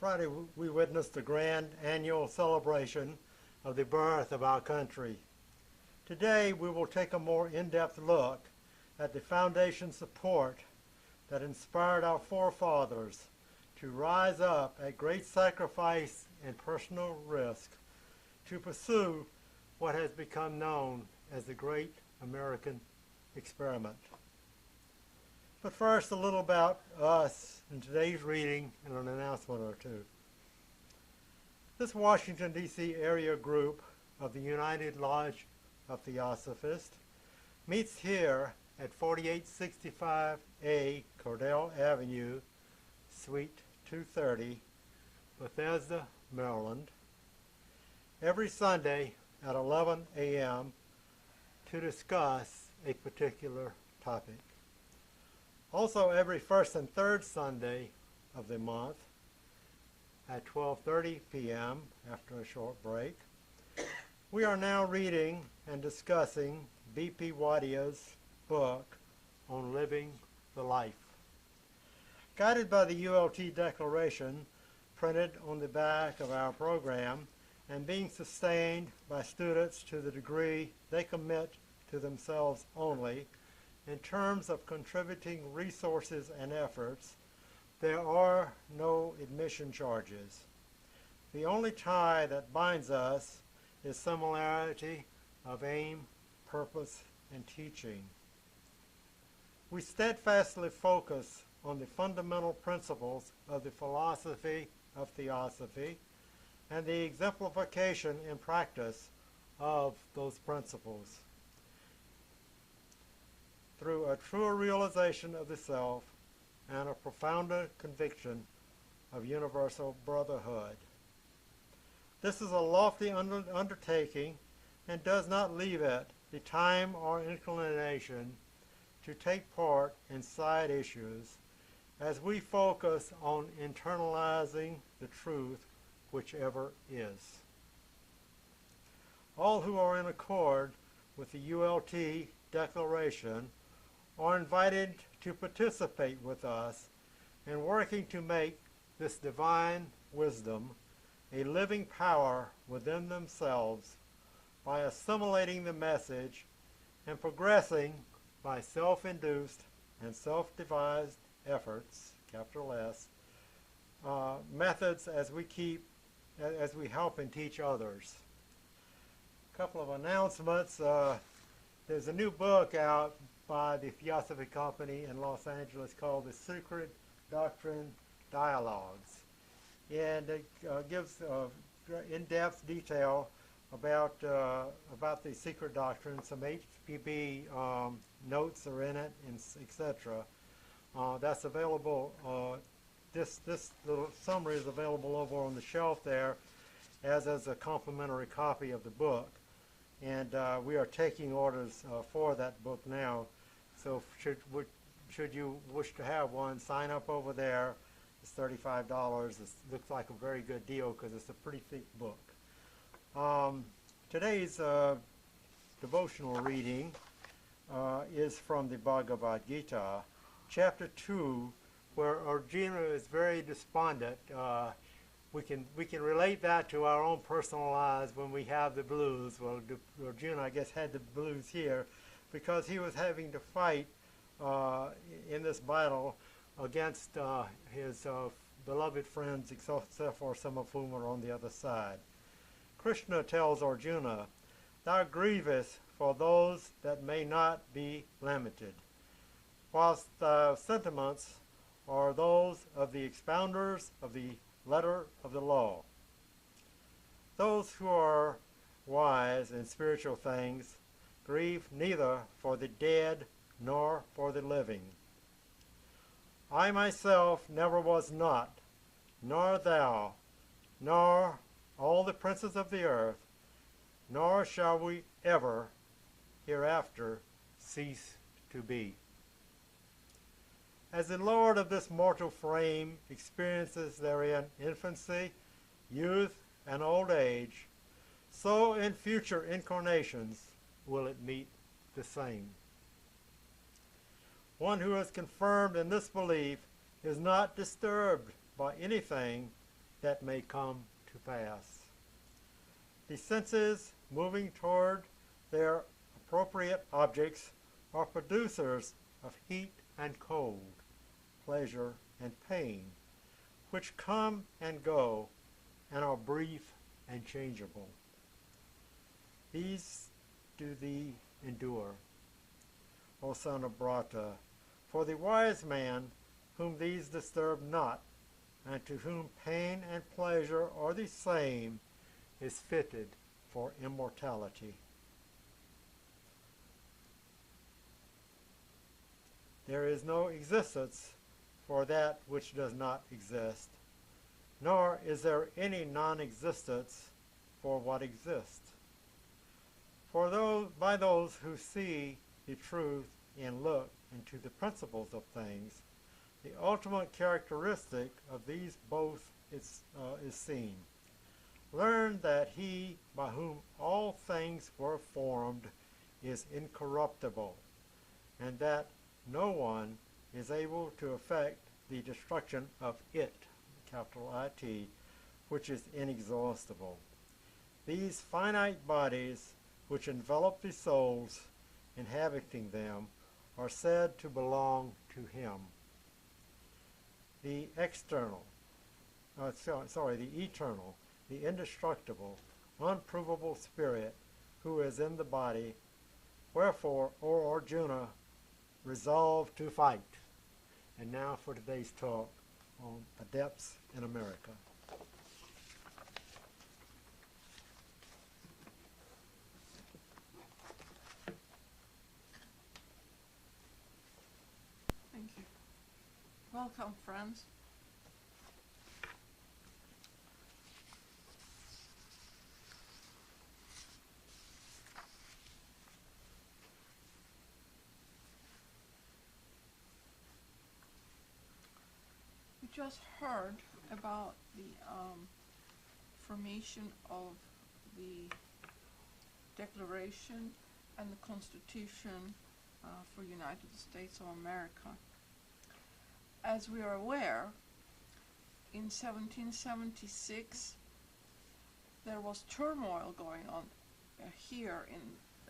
Friday we witnessed the grand annual celebration of the birth of our country. Today we will take a more in-depth look at the foundation support that inspired our forefathers to rise up at great sacrifice and personal risk to pursue what has become known as the Great American Experiment. But first, a little about us in today's reading and an announcement or two. This Washington, D.C. area group of the United Lodge of Theosophists meets here at 4865A Cordell Avenue, Suite 230, Bethesda, Maryland, every Sunday at 11 a.m. to discuss a particular topic. Also every first and third Sunday of the month at 12:30 p.m. after a short break, we are now reading and discussing B.P. Wadia's book on living the life. Guided by the ULT Declaration printed on the back of our program and being sustained by students to the degree they commit to themselves only, in terms of contributing resources and efforts, there are no admission charges. The only tie that binds us is similarity of aim, purpose, and teaching. We steadfastly focus on the fundamental principles of the philosophy of Theosophy and the exemplification in practice of those principles through a truer realization of the self and a profounder conviction of universal brotherhood. This is a lofty undertaking and does not leave it the time or inclination to take part in side issues as we focus on internalizing the truth whichever is. All who are in accord with the ULT Declaration are invited to participate with us in working to make this divine wisdom a living power within themselves by assimilating the message and progressing by self-induced and self-devised efforts, capital S, methods as we help and teach others. A couple of announcements. There's a new book out by the Theosophy Company in Los Angeles called The Secret Doctrine Dialogues. And it gives in-depth detail about the secret doctrine. Some HPB notes are in it, and etc. That's available. This little summary is available over on the shelf there, as is a complimentary copy of the book. And we are taking orders for that book now. So should you wish to have one, sign up over there. It's $35. It looks like a very good deal because it's a pretty thick book. Today's devotional reading is from the Bhagavad Gita, chapter 2, where Arjuna is very despondent. We can relate that to our own personal lives when we have the blues. Well, Arjuna, I guess, had the blues here because he was having to fight in this battle against his beloved friends, except for some of whom are on the other side. Krishna tells Arjuna, "Thou grievest for those that may not be lamented, whilst thy sentiments are those of the expounders of the letter of the law. Those who are wise in spiritual things grieve neither for the dead nor for the living. I myself never was not, nor thou, nor all the princes of the earth, nor shall we ever hereafter cease to be." As the Lord of this mortal frame experiences therein infancy, youth, and old age, so in future incarnations will it meet the same. One who is confirmed in this belief is not disturbed by anything that may come to pass. The senses, moving toward their appropriate objects, are producers of heat and cold, pleasure and pain, which come and go and are brief and changeable. These do thee endure, O son of Brata, for the wise man whom these disturb not, and to whom pain and pleasure are the same, is fitted for immortality. There is no existence for that which does not exist, nor is there any non-existence for what exists. For by those who see the truth and look into the principles of things, the ultimate characteristic of these both is seen. Learn that he by whom all things were formed is incorruptible, and that no one is able to effect the destruction of it, capital I-T, which is inexhaustible. These finite bodies, which envelop the souls inhabiting them, are said to belong to him. The eternal, the indestructible, unprovable spirit who is in the body. Wherefore, O Arjuna, resolve to fight. And now for today's talk on Adepts in America. Thank you. Welcome, friends. We just heard about the formation of the Declaration and the Constitution for United States of America. As we are aware, in 1776 there was turmoil going on here in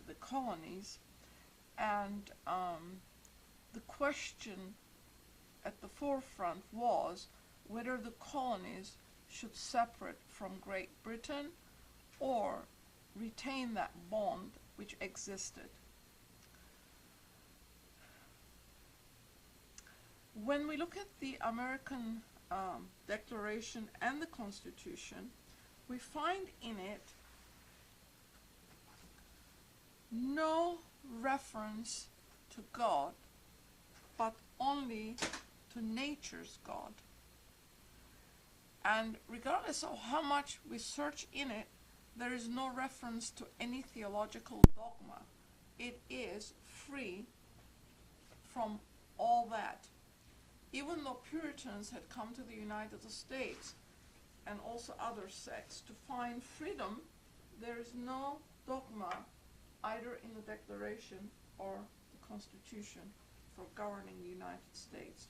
the colonies, and the question at the forefront was whether the colonies should separate from Great Britain or retain that bond which existed. When we look at the American Declaration and the Constitution, we find in it no reference to God, but only to nature's God. And regardless of how much we search in it, there is no reference to any theological dogma. It is free from all that. Even though Puritans had come to the United States and also other sects to find freedom, there is no dogma either in the Declaration or the Constitution for governing the United States.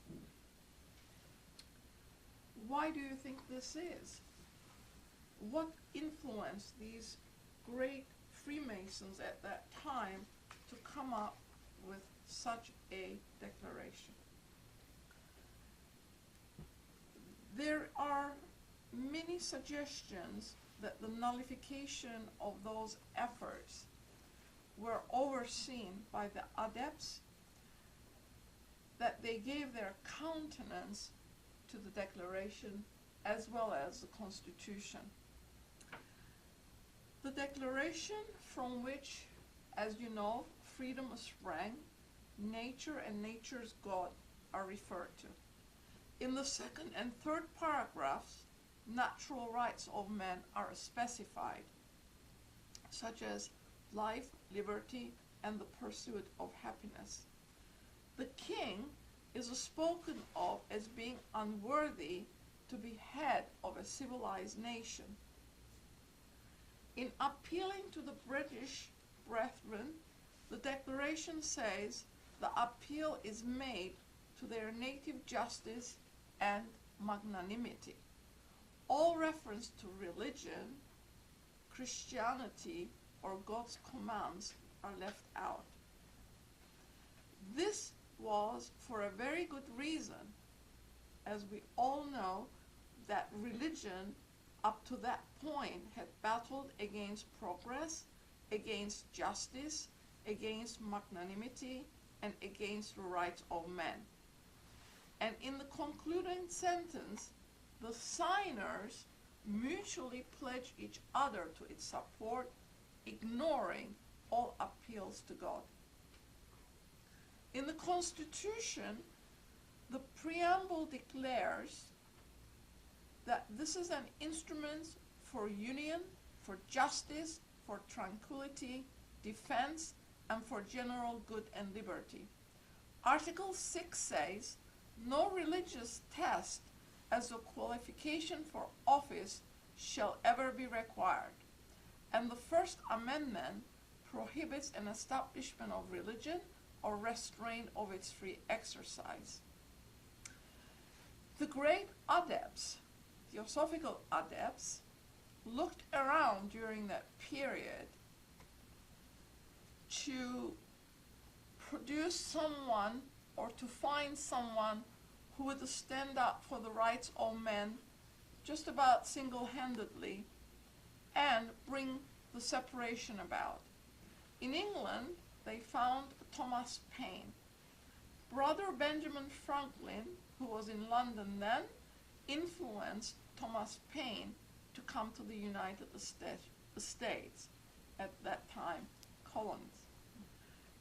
Why do you think this is? What influenced these great Freemasons at that time to come up with such a declaration? There are many suggestions that the nullification of those efforts were overseen by the Adepts, that they gave their countenance to the Declaration as well as the Constitution. The Declaration, from which, as you know, freedom sprang, nature and nature's God are referred to. In the second and third paragraphs, natural rights of man are specified, such as life, liberty, and the pursuit of happiness. The king is spoken of as being unworthy to be head of a civilized nation. In appealing to the British brethren, the Declaration says the appeal is made to their native justice and magnanimity. all reference to religion, Christianity, or God's commands are left out. This was for a very good reason, as we all know that religion up to that point had battled against progress, against justice, against magnanimity, and against the rights of men. And in the concluding sentence, the signers mutually pledge each other to its support, ignoring all appeals to God. In the Constitution, the preamble declares that this is an instrument for union, for justice, for tranquility, defense, and for general good and liberty. Article 6 says, no religious test as a qualification for office shall ever be required. And the First Amendment prohibits an establishment of religion or restraint of its free exercise. The great adepts, Theosophical adepts, looked around during that period to produce someone or to find someone who would stand up for the rights of men just about single-handedly and bring the separation about. In England, they found Thomas Paine. Brother Benjamin Franklin, who was in London then, influenced Thomas Paine to come to the United States, at that time colonies.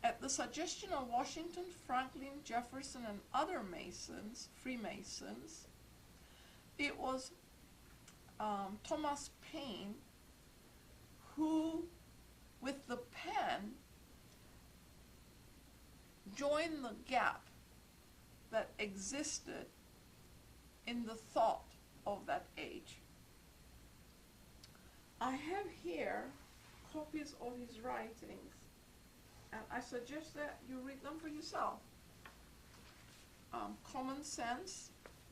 At the suggestion of Washington, Franklin, Jefferson, and other Masons, Freemasons, it was Thomas Paine who, with the pen, joined the gap that existed in the thought of that age. I have here copies of his writings, and I suggest that you read them for yourself. Common Sense,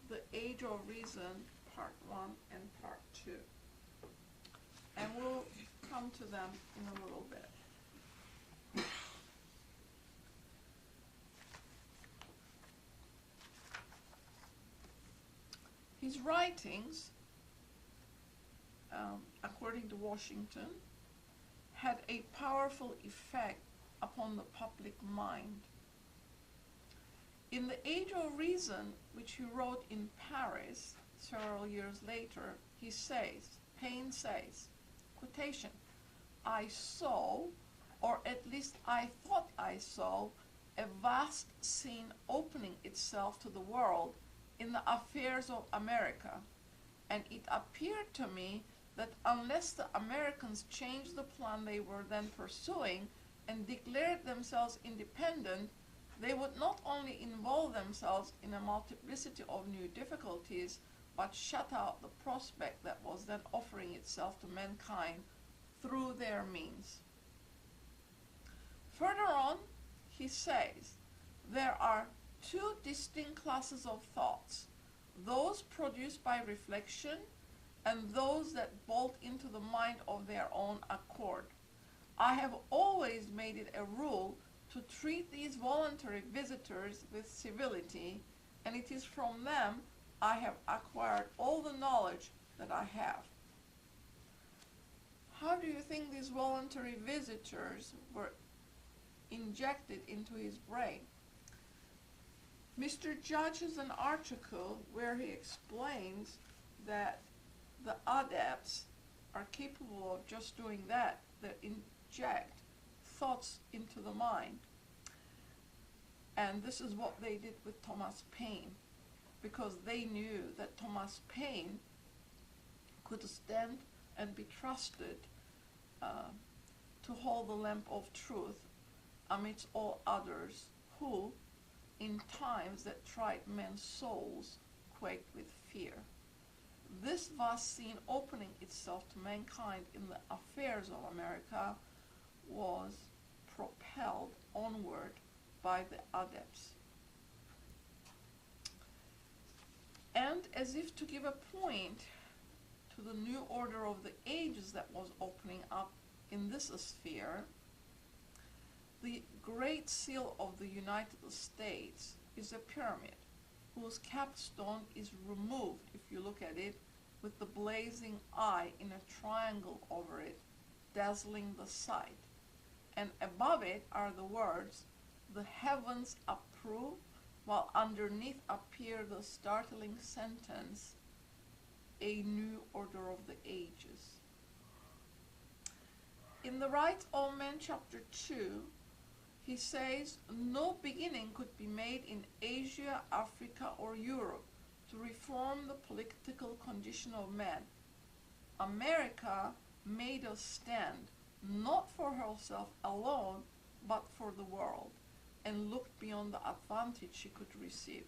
The Age of Reason, Part 1 and Part 2. And we'll come to them in a little bit. His writings, according to Washington, had a powerful effect upon the public mind. In The Age of Reason, which he wrote in Paris several years later, he says, Paine says, quotation, I saw, or at least I thought I saw, a vast scene opening itself to the world in the affairs of America, and it appeared to me that unless the Americans changed the plan they were then pursuing and declared themselves independent, they would not only involve themselves in a multiplicity of new difficulties, but shut out the prospect that was then offering itself to mankind through their means. Further on, he says, there are two distinct classes of thoughts, those produced by reflection and those that bolt into the mind of their own accord. I have always made it a rule to treat these voluntary visitors with civility, and it is from them I have acquired all the knowledge that I have. How do you think these voluntary visitors were injected into his brain? Mr. Judge has an article where he explains that the adepts are capable of just doing that, that inject thoughts into the mind. And this is what they did with Thomas Paine, because they knew that Thomas Paine could stand and be trusted to hold the lamp of truth amidst all others who, in times that tried men's souls, quaked with fear. This vast scene opening itself to mankind in the affairs of America was propelled onward by the adepts. And as if to give a point to the new order of the ages that was opening up in this sphere, the Great Seal of the United States is a pyramid whose capstone is removed, if you look at it, with the blazing eye in a triangle over it, dazzling the sight. And above it are the words, "The heavens approve," while underneath appear the startling sentence, "A new order of the ages." In The Right Omen, chapter 2, he says, "No beginning could be made in Asia, Africa, or Europe to reform the political condition of man. America made a stand, not for herself alone, but for the world, and looked beyond the advantage she could receive."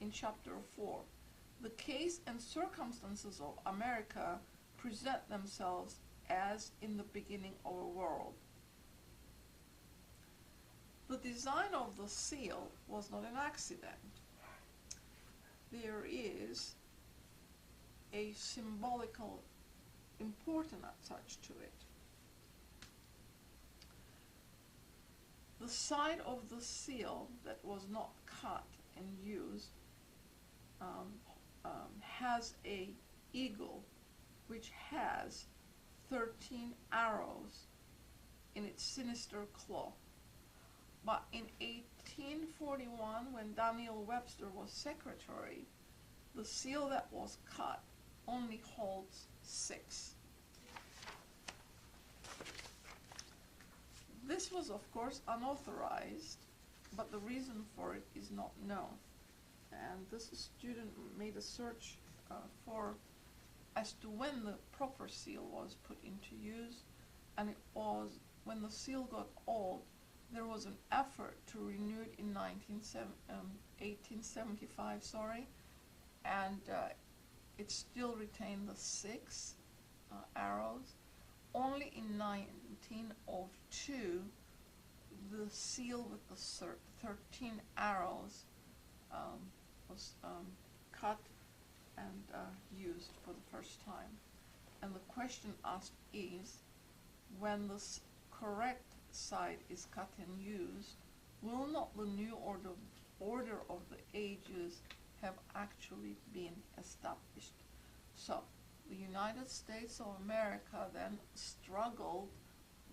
In chapter 4, the case and circumstances of America present themselves as in the beginning of a world. The design of the seal was not an accident. There is a symbolical importance attached to it. The side of the seal that was not cut and used has a eagle which has 13 arrows in its sinister claw. But in 1841, when Daniel Webster was secretary, the seal that was cut only holds 6. This was, of course, unauthorized, but the reason for it is not known. And this student made a search as to when the proper seal was put into use, and it was when the seal got old. There was an effort to renew it in 1875, and it still retained the 6 arrows. Only in 1902, the seal with the 13 arrows was cut and used for the first time. And the question asked is, when the correct side is cut and used, will not the new order of the ages have actually been established? So, the United States of America then struggled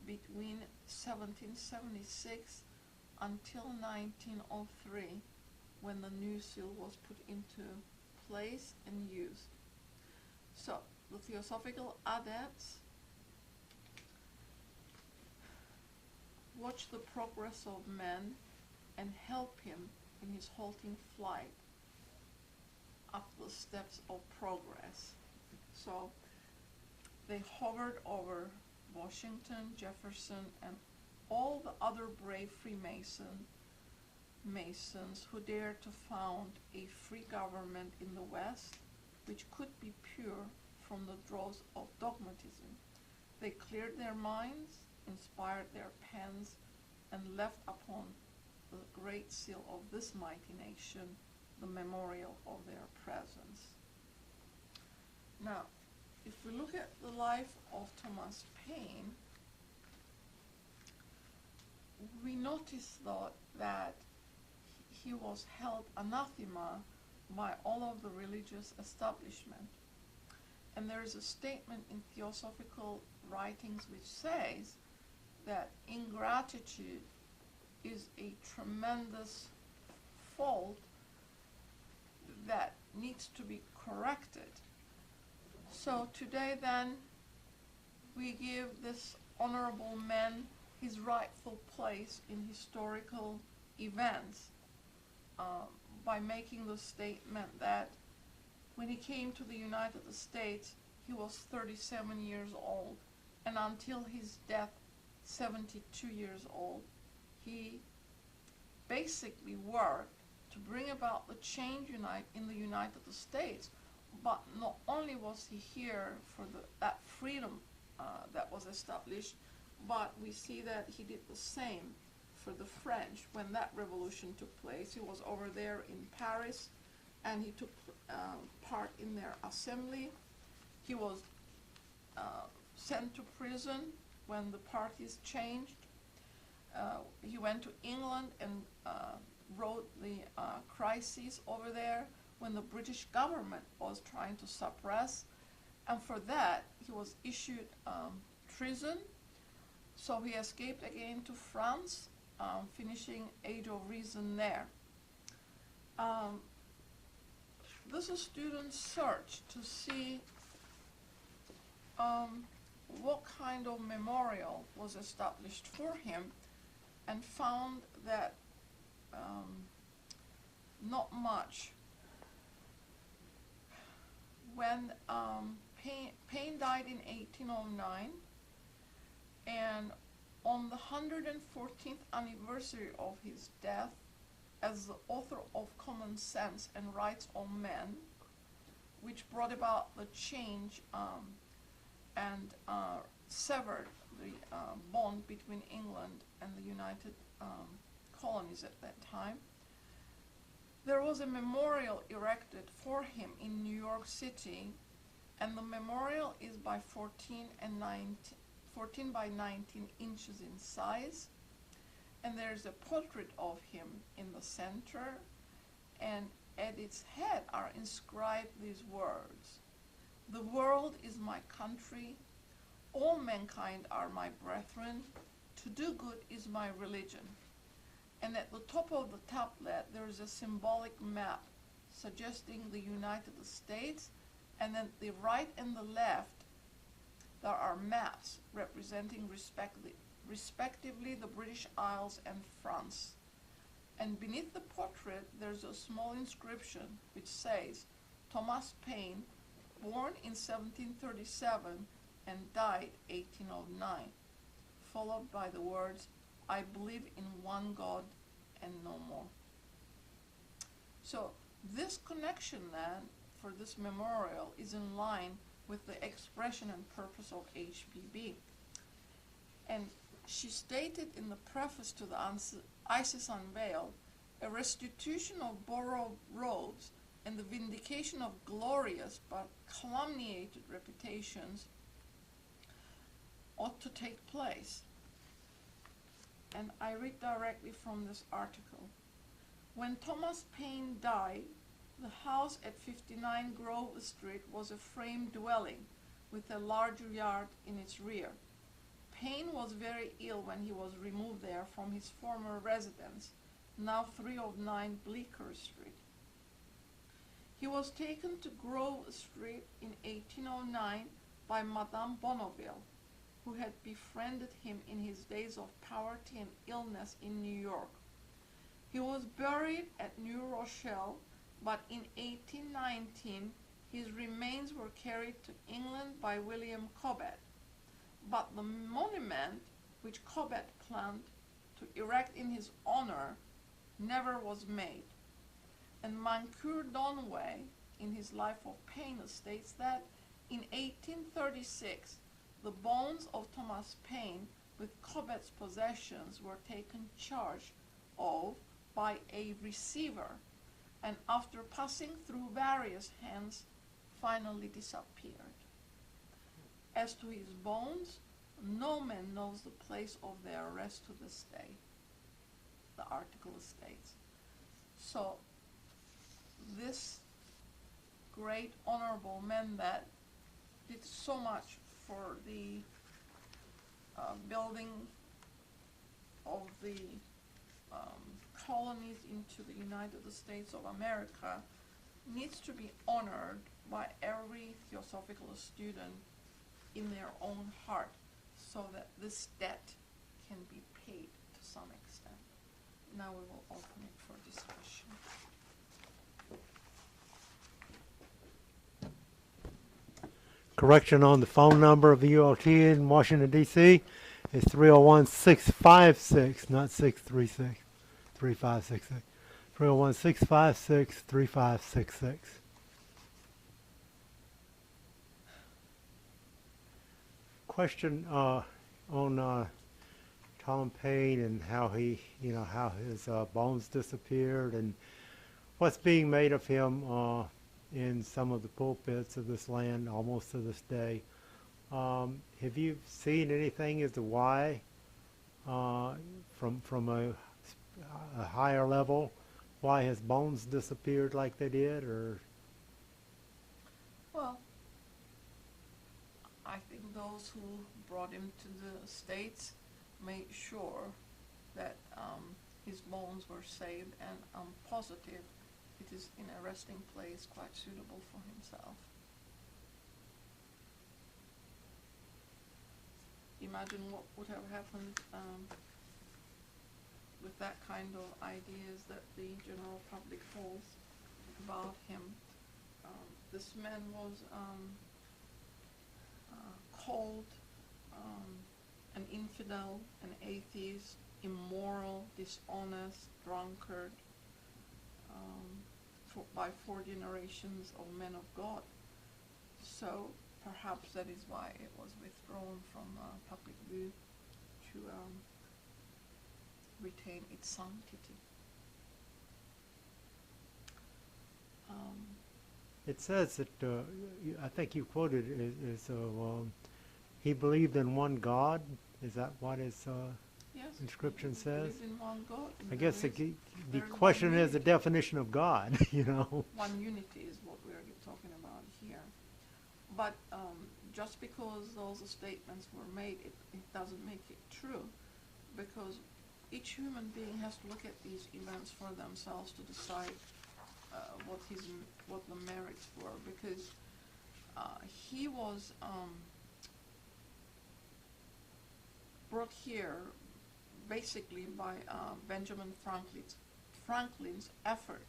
between 1776 until 1903, when the new seal was put into place and used. So, the Theosophical Adepts watch the progress of man and help him in his halting flight up the steps of progress. So they hovered over Washington, Jefferson, and all the other brave Masons who dared to found a free government in the West, which could be pure from the dross of dogmatism. They cleared their minds, inspired their pens, and left upon the great seal of this mighty nation the memorial of their presence. Now, if we look at the life of Thomas Paine, we notice that he was held anathema by all of the religious establishment. And there is a statement in Theosophical writings which says that ingratitude is a tremendous fault that needs to be corrected. So today then, we give this honorable man his rightful place in historical events by making the statement that when he came to the United States, he was 37 years old, and until his death, 72 years old, he basically worked to bring about the change in the United States. But not only was he here for that freedom that was established, but we see that he did the same for the French when that revolution took place. He was over there in Paris, and he took part in their assembly, He was sent to prison when the parties changed. He went to England and wrote the crises over there when the British government was trying to suppress, and for that he was issued treason. So he escaped again to France, finishing Age of Reason there. This student searched to see what kind of memorial was established for him, and found that not much. When Paine died in 1809, and on the 114th anniversary of his death, as the author of Common Sense and Rights of Men, which brought about the change and severed the bond between England and the United colonies at that time, there was a memorial erected for him in New York City, and the memorial is by 14 by 19 inches in size, and there's a portrait of him in the center, and at its head are inscribed these words: "The world is my country, all mankind are my brethren, to do good is my religion." And at the top of the tablet there is a symbolic map suggesting the United States, and then the right and the left there are maps representing respectively the British Isles and France. And beneath the portrait there's a small inscription which says, "Thomas Paine, born in 1737 and died 1809, followed by the words, "I believe in one God and no more." So this connection then for this memorial is in line with the expression and purpose of HPB. And she stated in the preface to the Isis Unveiled, "A restitution of borrowed robes and the vindication of glorious but calumniated reputations ought to take place." And I read directly from this article. When Thomas Paine died, the house at 59 Grove Street was a frame dwelling with a larger yard in its rear. Paine was very ill when he was removed there from his former residence, now 309 Bleecker Street. He was taken to Grove Street in 1809 by Madame Bonneville, who had befriended him in his days of poverty and illness in New York. He was buried at New Rochelle, but in 1819 his remains were carried to England by William Cobbett. But the monument which Cobbett planned to erect in his honor never was made. And Moncure Donway, in his Life of Paine, states that in 1836 the bones of Thomas Paine with Cobbett's possessions were taken charge of by a receiver, and after passing through various hands finally disappeared. As to his bones, no man knows the place of their rest to this day, the article states. So this great honorable man that did so much for the building of the colonies into the United States of America needs to be honored by every theosophical student in their own heart, so that this debt can be paid to some extent. Now we will open it for discussion. Correction on the phone number of the ULT in Washington, D.C. is 301-656, not 636, 3566. 301-656-3566. Question on Tom Paine and how he, how his bones disappeared and what's being made of him in some of the pulpits of this land almost to this day. Have you seen anything as to why, from a higher level, why his bones disappeared like they did, or? Well, I think those who brought him to the States made sure that his bones were saved, and I'm positive it is in a resting place quite suitable for himself. Imagine what would have happened with that kind of ideas that the general public holds about him. This man was called an infidel, an atheist, immoral, dishonest, drunkard, by 4 generations of men of God. So perhaps that is why it was withdrawn from public view to retain its sanctity. It says that, I think you quoted, he believed in one God. Is that what his Yes, inscription says? in one God. I guess the there's question one is the unity. definition of God, you know. One unity is what we're talking about here. But just because those statements were made, it doesn't make it true, because each human being has to look at these events for themselves to decide what the merits were, because he was brought here basically by Benjamin Franklin's effort.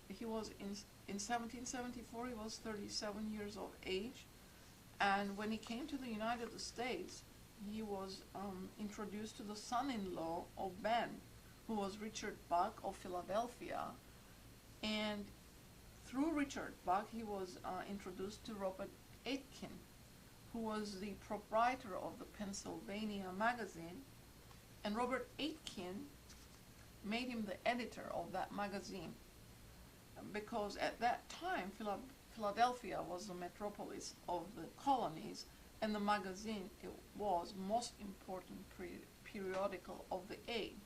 He was in 1774, he was 37 years of age, and when he came to the United States, he was introduced to the son-in-law of Ben, who was Richard Buck of Philadelphia, and through Richard Buck he was introduced to Robert Aitken, who was the proprietor of the Pennsylvania magazine, and Robert Aitken made him the editor of that magazine, because at that time Philadelphia was the metropolis of the colonies, and the magazine, it was most important periodical of the age.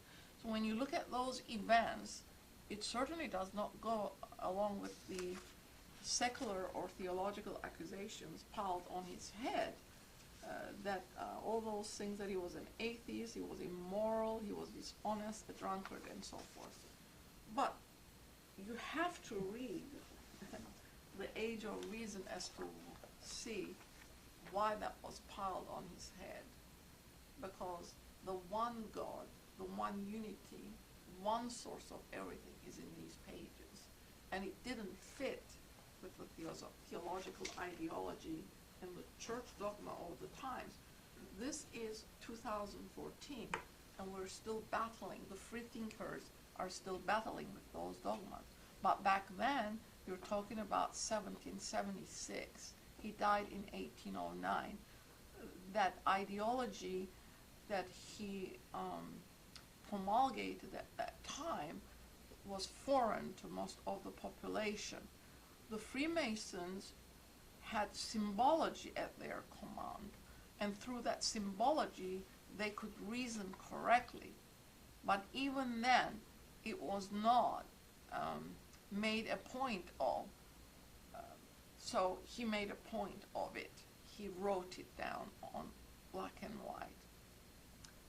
So when you look at those events, it certainly does not go along with the secular or theological accusations piled on his head, that all those things, that he was an atheist, he was immoral, he was dishonest, a drunkard, and so forth. But you have to read the Age of Reason as to see why that was piled on his head. Because the one God, the one unity, one source of everything is in these pages. And it didn't fit with the theological ideology and the church dogma of the times. This is 2014, and we're still battling. The free thinkers are still battling with those dogmas. But back then, you're talking about 1776. He died in 1809. That ideology that he promulgated at that time was foreign to most of the population. The Freemasons had symbology at their command, and through that symbology they could reason correctly. But even then, it was not made a point of. So he made a point of it. He wrote it down on black and white.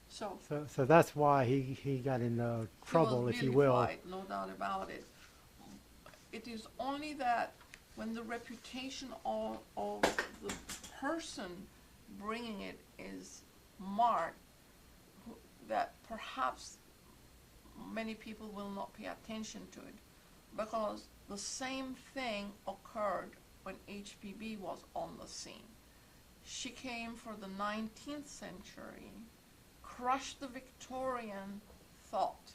So that's why he got in trouble, if you will. No doubt about it. It is only that when the reputation of the person bringing it is marked, that perhaps many people will not pay attention to it, because the same thing occurred when HPB was on the scene. She came for the 19th century, crushed the Victorian thought,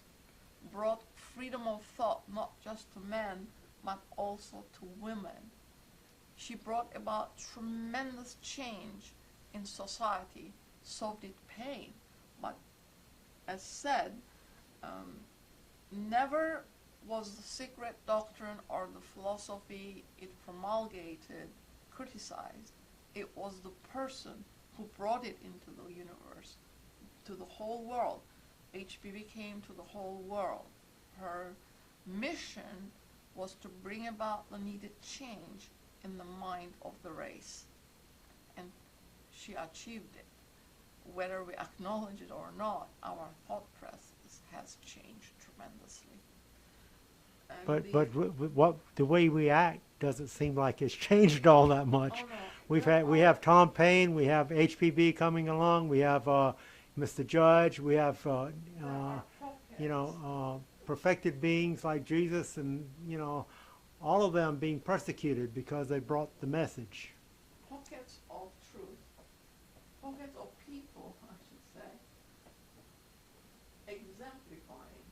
brought freedom of thought not just to men, but also to women. She brought about tremendous change in society. So did Paine. But as said, never was the secret doctrine or the philosophy it promulgated criticized. It was the person who brought it into the universe, to the whole world. HPV came to the whole world. Her mission was to bring about the needed change in the mind of the race. And she achieved it. Whether we acknowledge it or not, our thought process has changed tremendously. And But the way we act doesn't seem like it's changed all that much. Oh, no. We have Tom Paine, we have HPB coming along, we have Mr. Judge, we have perfected beings like Jesus, and all of them being persecuted because they brought the message. Pockets of truth, pockets of people, I should say, exemplifying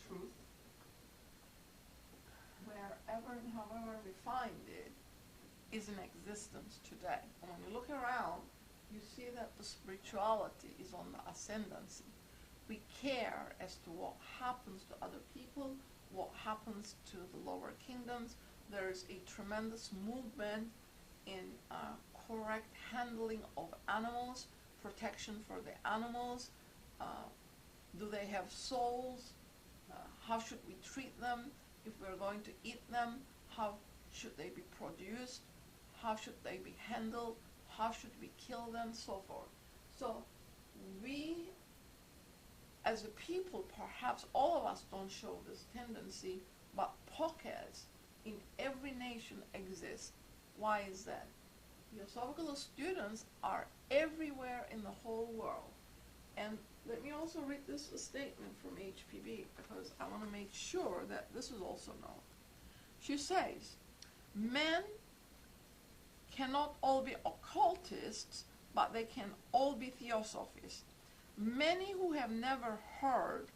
truth, wherever and however we find it, is in existence today. And when you look around, you see that the spirituality is on the ascendancy. We care as to what happens to other people, what happens to the lower kingdoms. There is a tremendous movement in correct handling of animals, protection for the animals. Do they have souls? How should we treat them? If we're going to eat them, how should they be produced? How should they be handled? How should we kill them? So forth. So we, as a people, perhaps all of us don't show this tendency, but pockets in every nation exist. Why is that? Theosophical students are everywhere in the whole world. And let me also read this statement from HPB, because I want to make sure that this is also known. She says, men cannot all be occultists, but they can all be theosophists. Many who have never heard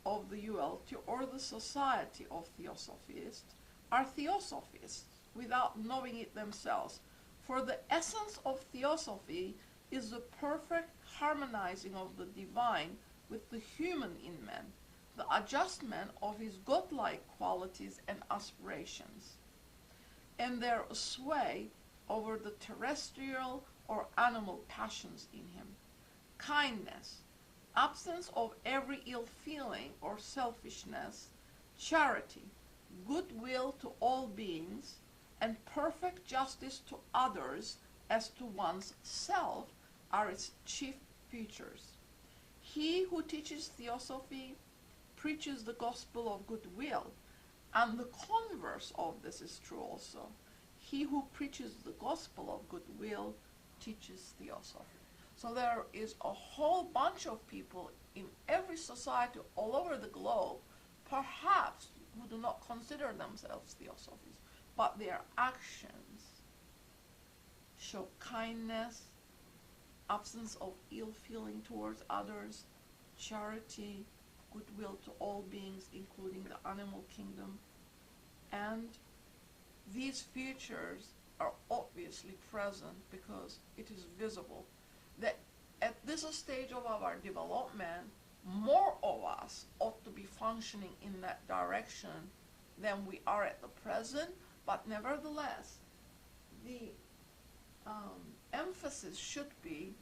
of the ULT or the Society of Theosophists are theosophists without knowing it themselves. For the essence of theosophy is the perfect harmonizing of the divine with the human in man, the adjustment of his godlike qualities and aspirations, and their sway over the terrestrial or animal passions in him. Kindness, absence of every ill feeling or selfishness, charity, goodwill to all beings, and perfect justice to others as to one's self are its chief features. He who teaches theosophy preaches the gospel of goodwill, and the converse of this is true also. He who preaches the gospel of goodwill teaches theosophy. So there is a whole bunch of people in every society all over the globe, perhaps who do not consider themselves theosophists, but their actions show kindness, absence of ill feeling towards others, charity, goodwill to all beings, including the animal kingdom. And these features are obviously present because it is visible that at this stage of our development, more of us ought to be functioning in that direction than we are at the present. But nevertheless, the emphasis should be,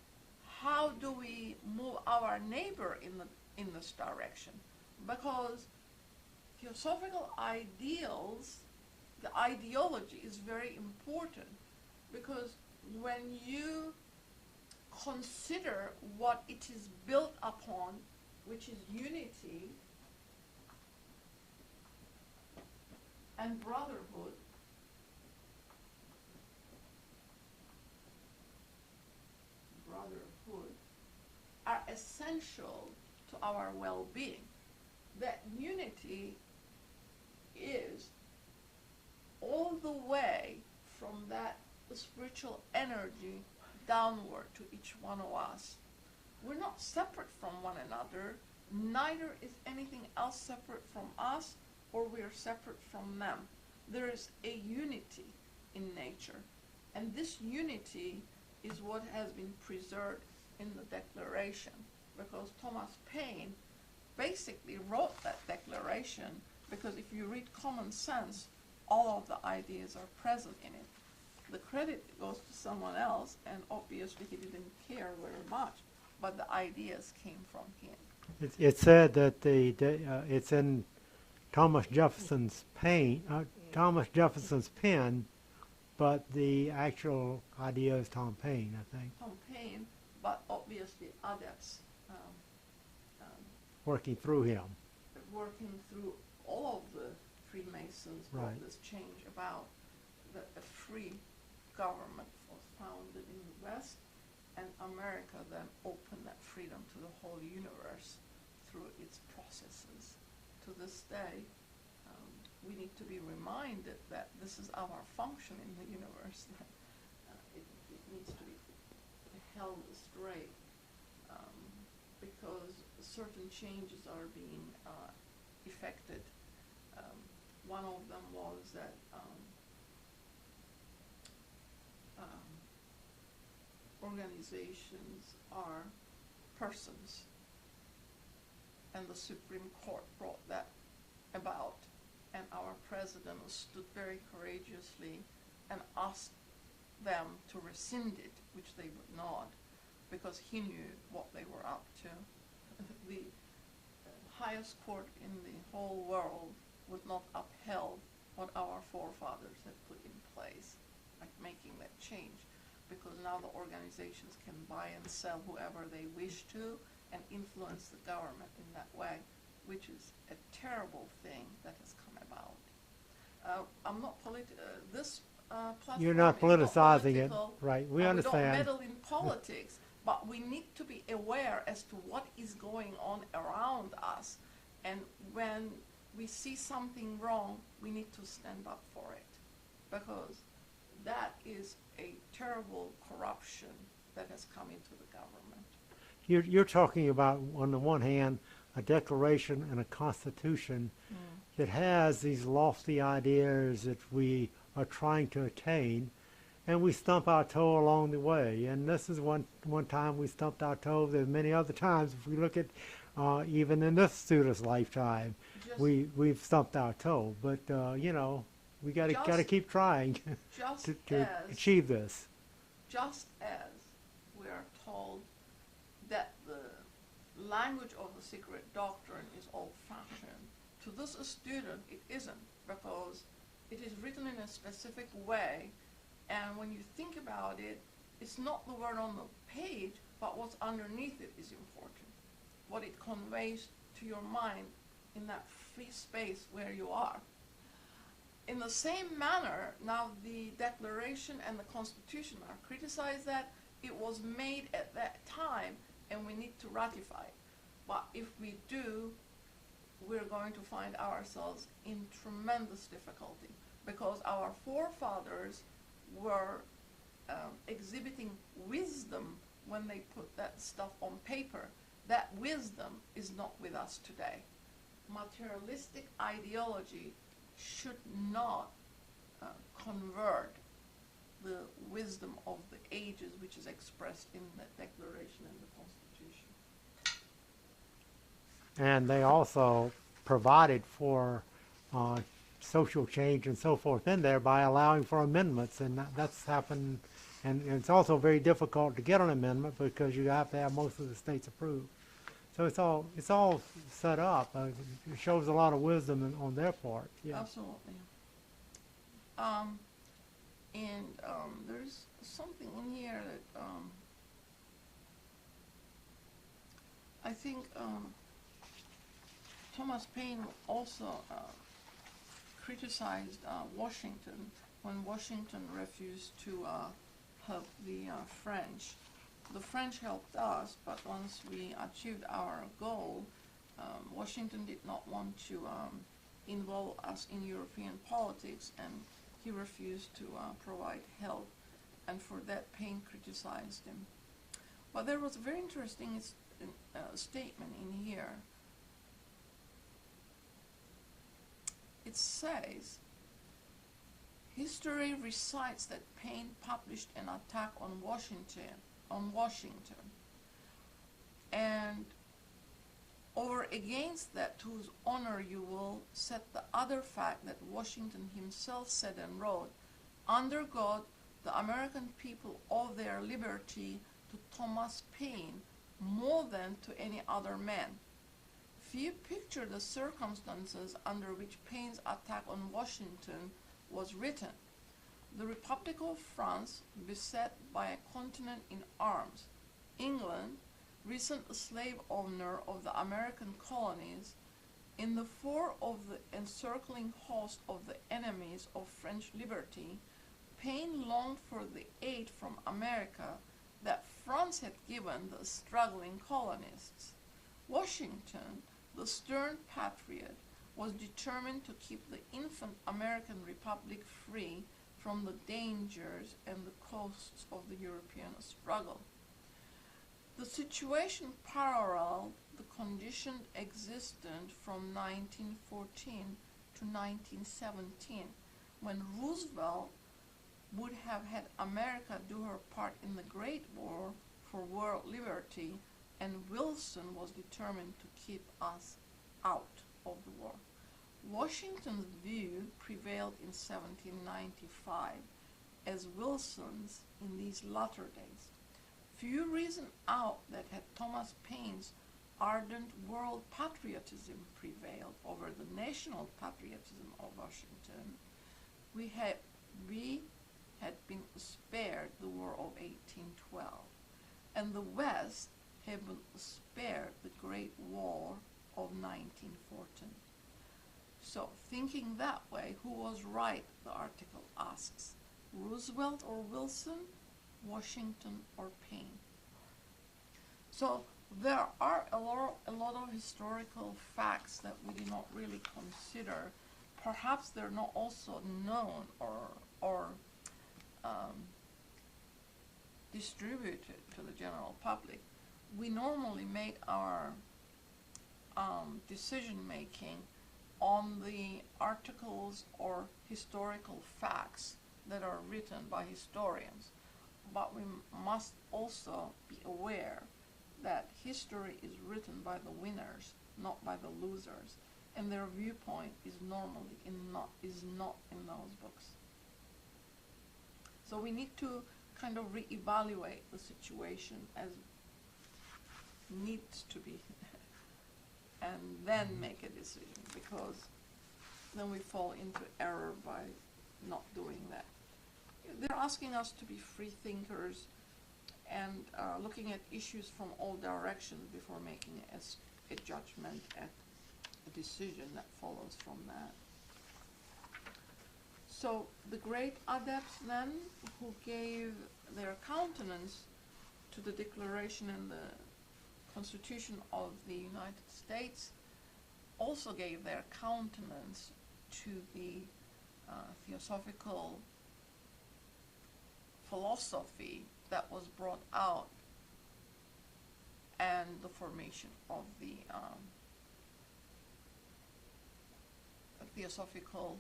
how do we move our neighbor in this direction? Because theosophical ideals, the ideology is very important, because when you consider what it is built upon, which is unity and brotherhood, are essential to our well-being. That unity is all the way from that spiritual energy downward to each one of us. We're not separate from one another, neither is anything else separate from us, or we are separate from them. There is a unity in nature, and this unity is what has been preserved in the Declaration. because Thomas Paine basically wrote that declaration, because if you read Common Sense, all of the ideas are present in it. The credit goes to someone else, and obviously he didn't care very much, but the ideas came from him. It said that it's in Thomas Jefferson's pen, but the actual idea is Tom Paine, I think. Tom Paine, but obviously Adepts Working through him. working through all of the Freemasons brought Right. this change about that a free government was founded in the West, and America then opened that freedom to the whole universe through its processes. To this day, we need to be reminded that this is our function in the universe, that it needs to be held straight, because certain changes are being effected. One of them was that organizations are persons, and the Supreme Court brought that about, and our president stood very courageously and asked them to rescind it, which they would not, because he knew what they were up to. The highest court in the whole world would not upheld what our forefathers had put in place, like making that change, because now the organizations can buy and sell whoever they wish to and influence the government in that way, which is a terrible thing that has come about. I'm not this platform You're not is politicizing it, political, right? We and understand. We don't meddle in politics, but we need to be aware as to what is going on around us, and when we see something wrong, we need to stand up for it, because that is a terrible corruption that has come into the government. You're talking about, on the one hand, a declaration and a constitution that has these lofty ideas that we are trying to attain, and we stump our toe along the way. And this is one time we stumped our toe. There's many other times, if we look at even in this student's lifetime, we've stumped our toe. But you know, we got to keep trying to achieve this. Just as we are told that the language of the secret doctrine is old-fashioned, to this student it isn't, because it is written in a specific way, and when you think about it, it's not the word on the page, but what's underneath it is important. What it conveys to your mind in that free space where you are. In the same manner, now the Declaration and the Constitution are criticized that it was made at that time and we need to ratify it. But if we do, we're going to find ourselves in tremendous difficulty, because our forefathers were exhibiting wisdom when they put that stuff on paper. That wisdom is not with us today. Materialistic ideology should not convert the wisdom of the ages, which is expressed in the Declaration and the Constitution. And they also provided for social change and so forth in there by allowing for amendments, and that's happened. And it's also very difficult to get an amendment because you have to have most of the states approved. So it's all set up. It shows a lot of wisdom on their part. Yeah. Absolutely. There's something in here that I think Thomas Paine also criticized Washington when Washington refused to help the French. The French helped us, but once we achieved our goal, Washington did not want to involve us in European politics, and he refused to provide help, and for that Paine criticized him. But there was a very interesting statement in here. It says, history recites that Paine published an attack on Washington, and over against that, to whose honor you will set the other fact that Washington himself said and wrote, under God, the American people owe their liberty to Thomas Paine more than to any other man. If you picture the circumstances under which Paine's attack on Washington was written, the Republic of France, beset by a continent in arms, England, recent slave owner of the American colonies, in the fore of the encircling host of the enemies of French liberty, Paine longed for the aid from America that France had given the struggling colonists. Washington, the stern patriot, was determined to keep the infant American Republic free from the dangers and the costs of the European struggle. The situation paralleled the condition existent from 1914 to 1917, when Roosevelt would have had America do her part in the Great War for world liberty, and Wilson was determined to keep us out of the war. Washington's view prevailed in 1795, as Wilson's in these latter days. Few reason out that had Thomas Paine's ardent world patriotism prevailed over the national patriotism of Washington, we had been spared the War of 1812, and the West had been spared the Great War of 1914. So, thinking that way, who was right, the article asks, Roosevelt or Wilson, Washington or Paine? So, there are a lot of historical facts that we do not really consider. Perhaps they're not also known or distributed to the general public. We normally make our decision making on the articles or historical facts that are written by historians. But we must also be aware that history is written by the winners, not by the losers, and their viewpoint is normally not in those books. So we need to kind of reevaluate the situation as needs to be and then make a decision, because then we fall into error by not doing that. They're asking us to be free thinkers and looking at issues from all directions before making a judgment, at a decision that follows from that. So the great adepts then, who gave their countenance to the Declaration and the Constitution of the United States, also gave their countenance to the theosophical philosophy that was brought out and the formation of the theosophical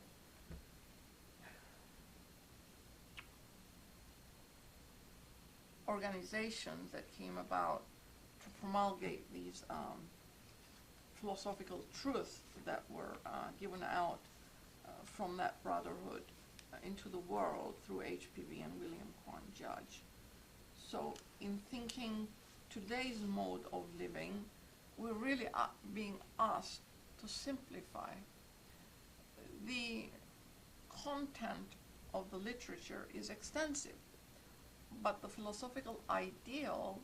organizations that came about to promulgate these philosophical truths that were given out from that brotherhood into the world through HPV and William Quan Judge. So in thinking today's mode of living, we're really being asked to simplify. The content of the literature is extensive, but the philosophical ideal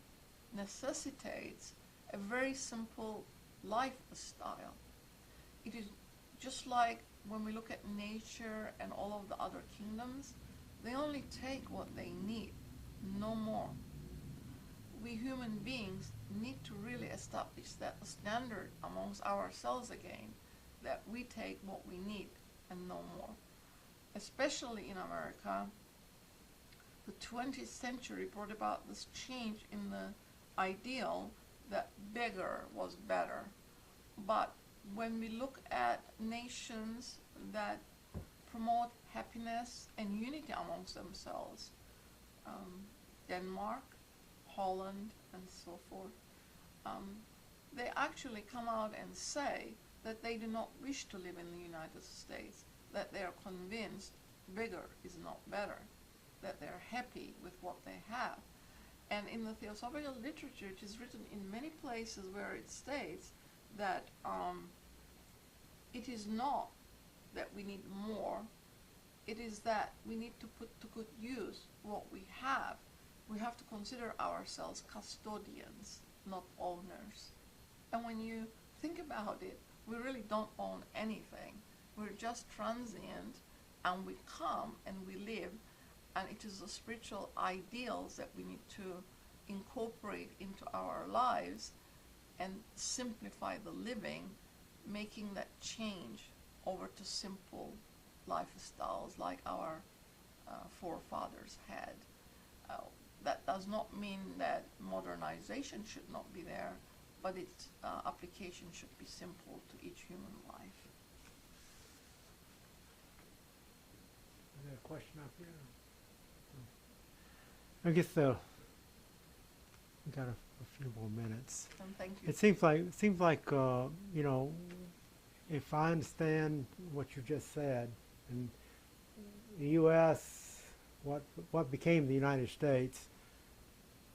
necessitates a very simple lifestyle. It is just like when we look at nature and all of the other kingdoms, they only take what they need, no more. We human beings need to really establish that standard amongst ourselves again, that we take what we need and no more. Especially in America, the 20th century brought about this change in the ideal that bigger was better. But when we look at nations that promote happiness and unity amongst themselves, Denmark, Holland, and so forth, they actually come out and say that they do not wish to live in the United States, that they are convinced bigger is not better, that they're happy with what they have. And in the theosophical literature, it is written in many places where it states that it is not that we need more, it is that we need to put to good use what we have. We have to consider ourselves custodians, not owners. And when you think about it, we really don't own anything. We're just transient, and we come and we live, and it is the spiritual ideals that we need to incorporate into our lives and simplify the living, making that change over to simple lifestyles like our forefathers had. That does not mean that modernization should not be there, but its application should be simple to each human life. Is there a question up here? I guess we got a few more minutes. And thank you. It seems like you know, if I understand what you just said, and the U.S., what became the United States,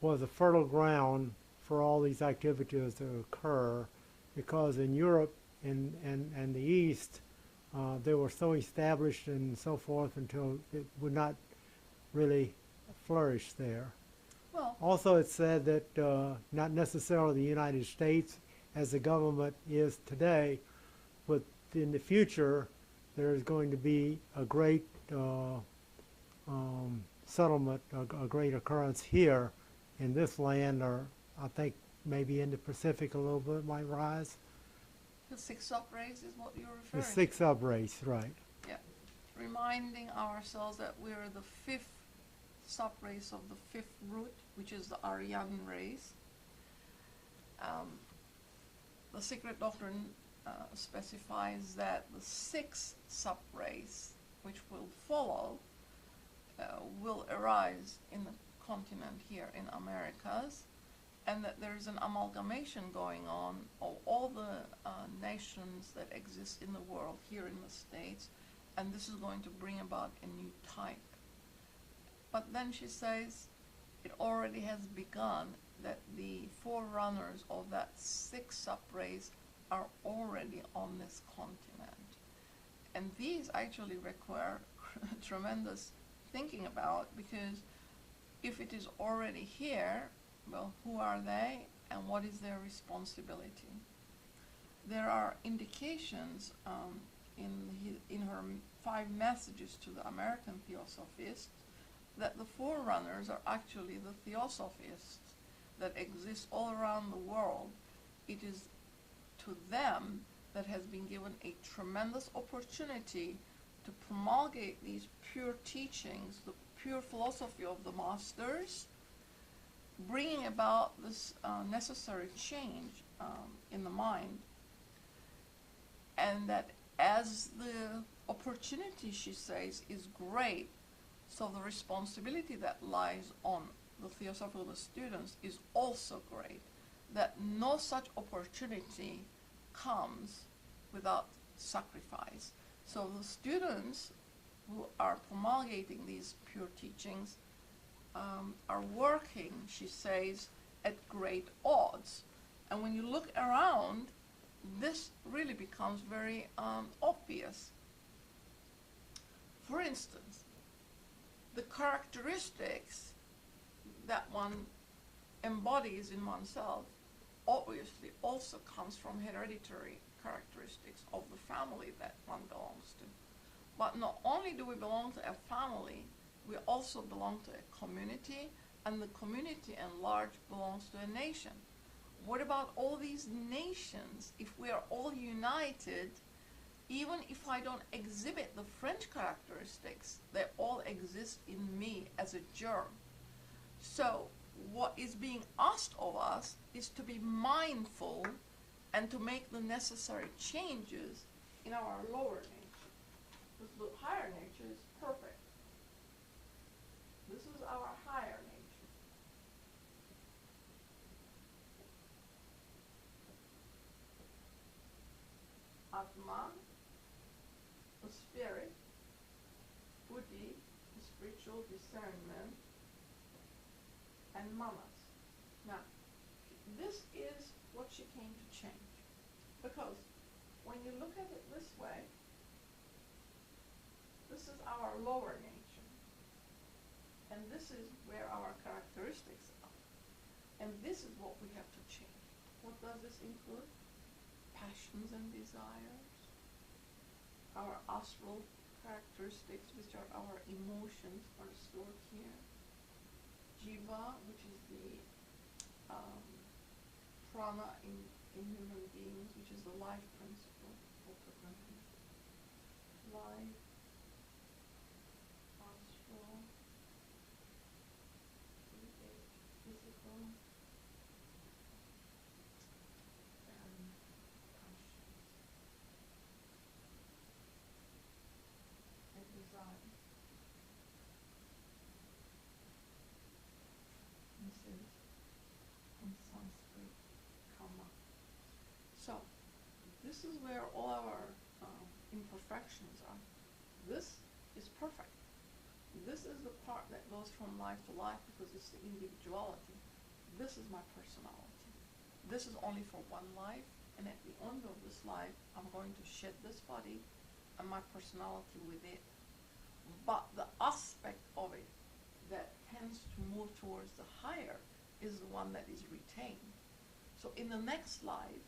was a fertile ground for all these activities to occur, because in Europe and the East, they were so established and so forth until it would not really flourish there. Well, Also, it said that not necessarily the United States as the government is today, but in the future there is going to be a great settlement, a great occurrence here in this land, or I think maybe in the Pacific a little bit might rise. the six subrace is what you're referring The six subrace, right. Yeah. Reminding ourselves that we're the fifth subrace of the fifth root, which is the Aryan race. The secret doctrine specifies that the sixth subrace, which will follow, will arise in the continent here in Americas, and that there is an amalgamation going on of all the nations that exist in the world here in the States, and this is going to bring about a new type. But then she says it already has begun, that the forerunners of that sixth subrace are already on this continent. And these actually require tremendous thinking about, because if it is already here, well, who are they and what is their responsibility? There are indications in her 5 messages to the American Theosophists that the forerunners are actually the Theosophists that exist all around the world. It is to them that has been given a tremendous opportunity to promulgate these pure teachings, the pure philosophy of the masters, bringing about this necessary change in the mind. And that as the opportunity, she says, is great, so the responsibility that lies on the Theosophical students is also great, that no such opportunity comes without sacrifice. So the students who are promulgating these pure teachings are working, she says, at great odds. And when you look around, this really becomes very obvious. For instance, the characteristics that one embodies in oneself obviously also comes from hereditary characteristics of the family that one belongs to. But not only do we belong to a family, we also belong to a community, and the community at large belongs to a nation. What about all these nations? If we are all united, even if I don't exhibit the French characteristics, they all exist in me as a germ. So what is being asked of us is to be mindful and to make the necessary changes in our lower nature. The higher nature is perfect. This is our higher nature. Atman, the spirit, Buddhi, the spiritual discernment, and Manas. Now, this is what she came to change. Because when you look at it this way, this is our lower nature. And this is where our characteristics are. And this is what we have to change. What does this include? Passions and desires. Our astral characteristics, which are our emotions, are stored here. Jiva, which is the prana in human beings, which is the life principle. Life, astral, physical, and passions, and desire. This is from Sanskrit, karma. So, this is where all our imperfections are. This is perfect. This is the part that goes from life to life because it's the individuality. This is my personality. This is only for one life, and at the end of this life, I'm going to shed this body and my personality with it. But the aspect of it that tends to move towards the higher is the one that is retained. So in the next life,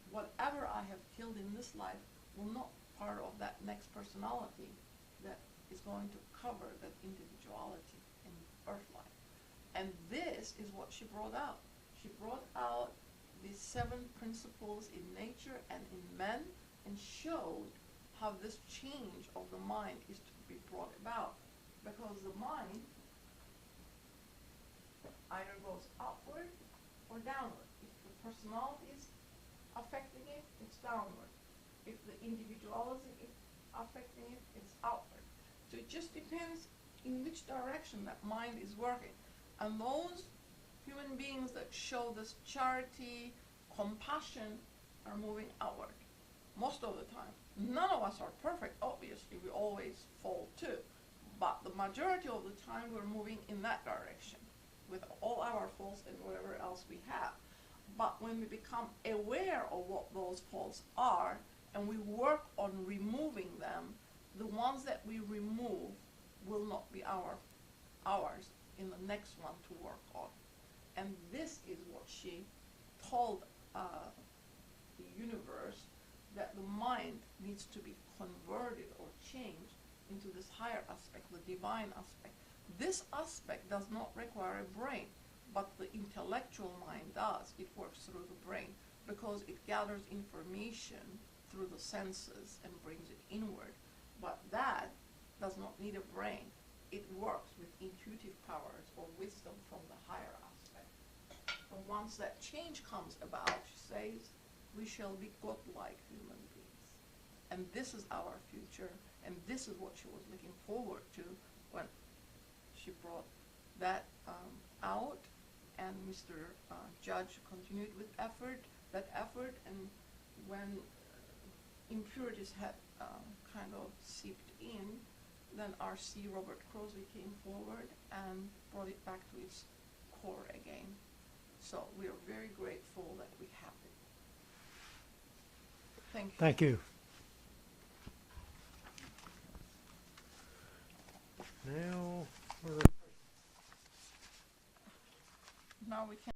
whatever I have killed in this life will not part of that next personality that is going to cover that individuality in earth life. And this is what she brought out. She brought out these 7 principles in nature and in men and showed how this change of the mind is to be brought about. Because the mind either goes upward or downward. If the personality is affecting it, it's downward. If the individuality is affecting it, it's outward. So it just depends in which direction that mind is working. And those human beings that show this charity, compassion, are moving outward most of the time. None of us are perfect, obviously, we always fall too. But the majority of the time we're moving in that direction with all our faults and whatever else we have. But when we become aware of what those faults are and we work on removing them, the ones that we remove will not be ours in the next one to work on. And this is what she told the universe, that the mind needs to be converted or changed into this higher aspect, the divine aspect. This aspect does not require a brain, but the intellectual mind does. It works through the brain because it gathers information through the senses and brings it inward. But that does not need a brain. It works with intuitive powers or wisdom from the higher aspect. And once that change comes about, she says, we shall be godlike human beings. And this is our future, and this is what she was looking forward to when she brought that out. And Mr. Judge continued with that effort, and when impurities had kind of seeped in, then R.C. Robert Crosby came forward and brought it back to its core again. So we are very grateful that we have it. Thank you. Thank you. Now, Now we can